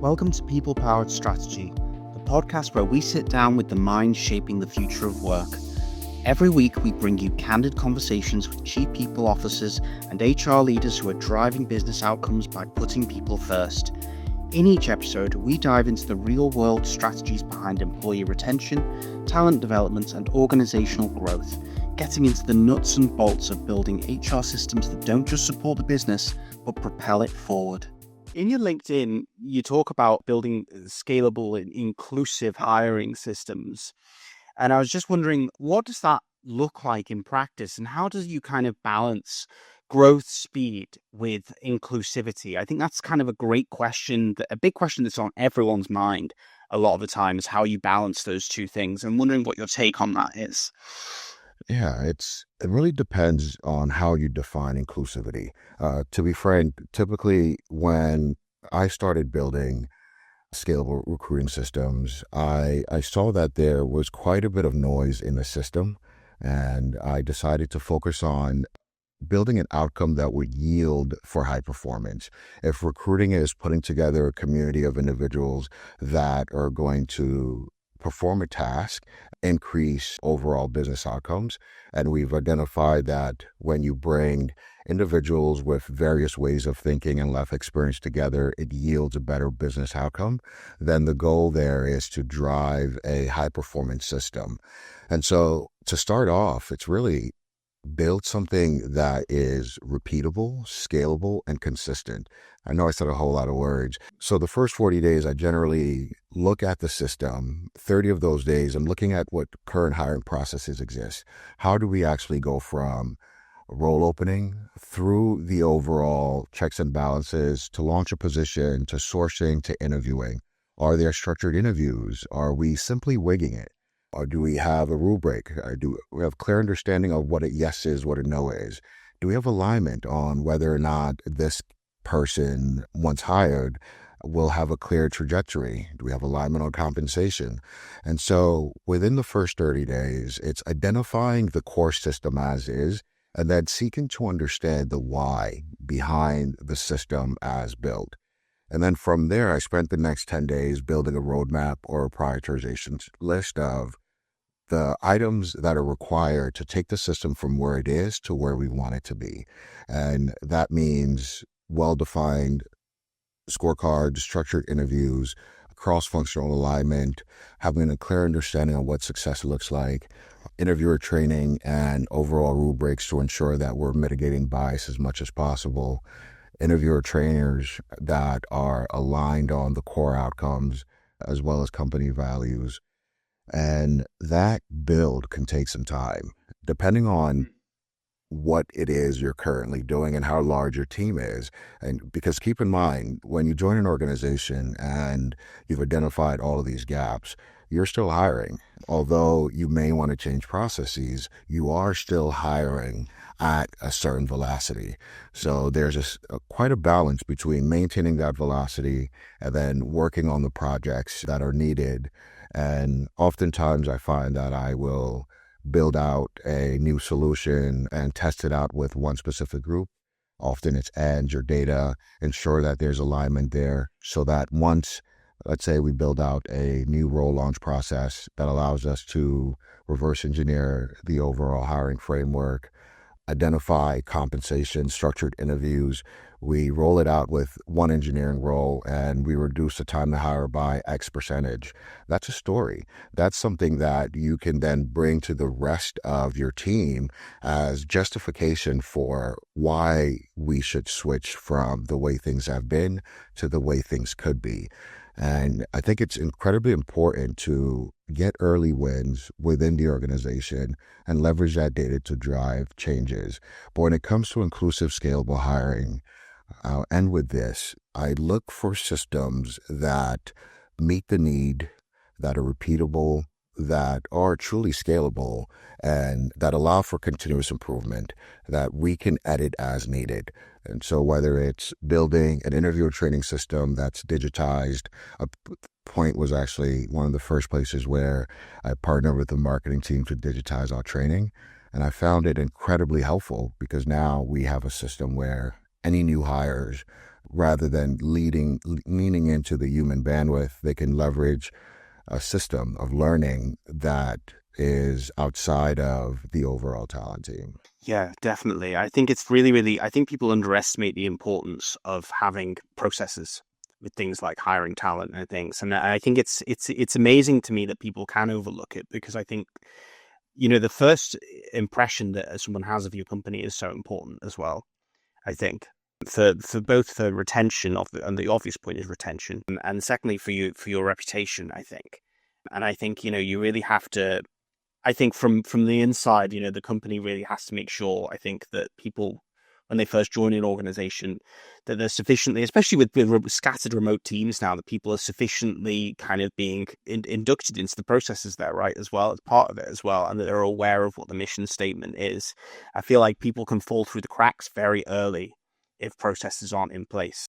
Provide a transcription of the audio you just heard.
Welcome to People Powered Strategy, the podcast where we sit down with the minds shaping the future of work. Every week, we bring you candid conversations with chief people officers and HR leaders who are driving business outcomes by putting people first. In each episode, we dive into the real-world strategies behind employee retention, talent development, and organizational growth, getting into the nuts and bolts of building HR systems that don't just support the business, but propel it forward. In your LinkedIn, you talk about building scalable and inclusive hiring systems. And I was just wondering, what does that look like in practice? And how does you kind of balance growth speed with inclusivity? I think that's kind of a great question, a big question that's on everyone's mind a lot of the time, is how you balance those two things. I'm wondering what your take on that is. Yeah, it really depends on how you define inclusivity. To be frank, typically when I started building scalable recruiting systems, I saw that there was quite a bit of noise in the system, and I decided to focus on building an outcome that would yield for high performance. If recruiting is putting together a community of individuals that are going to perform a task, increase overall business outcomes. And we've identified that when you bring individuals with various ways of thinking and life experience together, it yields a better business outcome. Then the goal there is to drive a high performance system. And so to start off, it's really build something that is repeatable, scalable, and consistent. I know I said a whole lot of words. So the first 40 days, I generally look at the system. 30 of those days, I'm looking at what current hiring processes exist. How do we actually go from role opening through the overall checks and balances to launch a position, to sourcing, to interviewing? Are there structured interviews? Are we simply wigging it? Or do we have a rubric? Or do we have clear understanding of what a yes is, what a no is? Do we have alignment on whether or not this person, once hired, will have a clear trajectory? Do we have alignment on compensation? And so within the first 30 days, it's identifying the core system as is, and then seeking to understand the why behind the system as built. And then from there, I spent the next 10 days building a roadmap or a prioritization list of the items that are required to take the system from where it is to where we want it to be. And that means well-defined scorecards, structured interviews, cross-functional alignment, having a clear understanding of what success looks like, interviewer training, and overall rubrics to ensure that we're mitigating bias as much as possible, interviewer trainers that are aligned on the core outcomes as well as company values. And that build can take some time, depending on what it is you're currently doing and how large your team is. And because keep in mind, when you join an organization and you've identified all of these gaps, you're still hiring. Although you may want to change processes, you are still hiring at a certain velocity. So there's quite a balance between maintaining that velocity and then working on the projects that are needed. And oftentimes I find that I will build out a new solution and test it out with one specific group. Often it's ends or data, ensure that there's alignment there so that once, let's say we build out a new role launch process that allows us to reverse engineer the overall hiring framework, identify compensation, structured interviews. We roll it out with one engineering role and we reduce the time to hire by X percentage. That's a story. That's something that you can then bring to the rest of your team as justification for why we should switch from the way things have been to the way things could be. And I think it's incredibly important to get early wins within the organization and leverage that data to drive changes. But when it comes to inclusive, scalable hiring, I'll end with this. I look for systems that meet the need, that are repeatable, that are truly scalable, and that allow for continuous improvement, that we can edit as needed. And so whether it's building an interviewer training system that's digitized, a Point was actually one of the first places where I partnered with the marketing team to digitize our training. And I found it incredibly helpful because now we have a system where any new hires rather than leaning into the human bandwidth. They can leverage a system of learning that is outside of the overall talent team. Yeah, definitely. I think it's really, really, I think people underestimate the importance of having processes with things like hiring talent and things. And I think it's amazing to me that people can overlook it, because I think, the first impression that someone has of your company is so important as well. I think for both for retention and the obvious point is retention, and secondly for your reputation, I think. And I think, you really have to, I think from the inside, the company really has to make sure, I think, that people, when they first join an organization, that they're sufficiently, especially with scattered remote teams now, that people are sufficiently kind of being inducted into the processes there, right, as well, as part of it as well, and that they're aware of what the mission statement is. I feel like people can fall through the cracks very early if processes aren't in place.